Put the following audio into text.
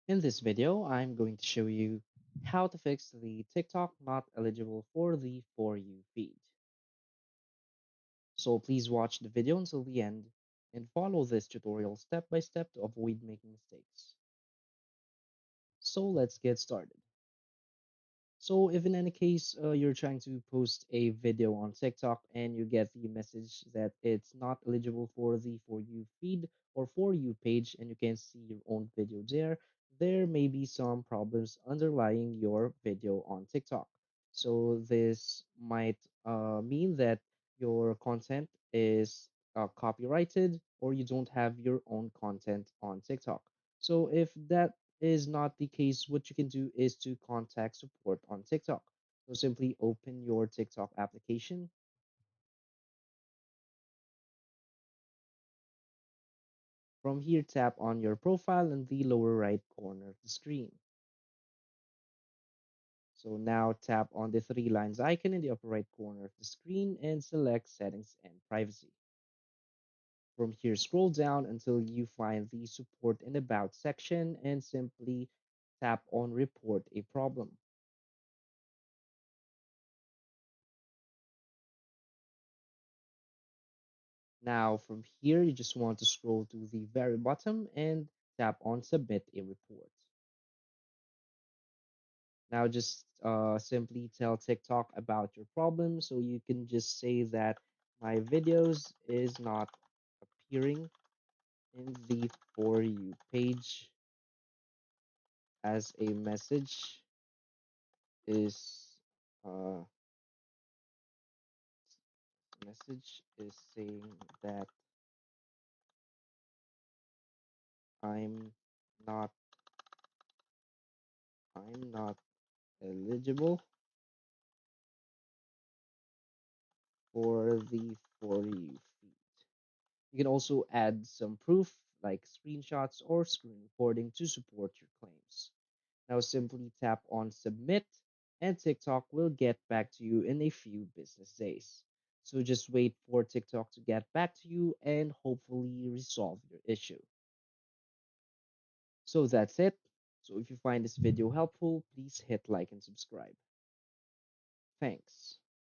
In this video, I'm going to show you how to fix the TikTok not eligible for the For You feed. So please watch the video until the end and follow this tutorial step by step to avoid making mistakes. So let's get started. So if in any case you're trying to post a video on TikTok and you get the message that it's not eligible for the For You feed or For You page and you can't see your own video there may be some problems underlying your video on TikTok. So this might mean that your content is copyrighted or you don't have your own content on TikTok. So if that is not the case, what you can do is to contact support on TikTok. So simply open your TikTok application. From here, tap on your profile in the lower right corner of the screen. So now tap on the three lines icon in the upper right corner of the screen and select Settings and Privacy. From here, scroll down until you find the Support and About section and simply tap on Report a Problem. Now from here, you just want to scroll to the very bottom and tap on Submit a Report. Now just simply tell TikTok about your problem. So you can just say that my videos is not appearing in the For You page as a is uh, message is saying that I'm not I'm not eligible for the For You feed. You can also add some proof like screenshots or screen recording to support your claims. Now simply tap on submit and TikTok will get back to you in a few business days. So just wait for TikTok to get back to you and hopefully resolve your issue. So that's it. So if you find this video helpful, please hit like and subscribe. Thanks.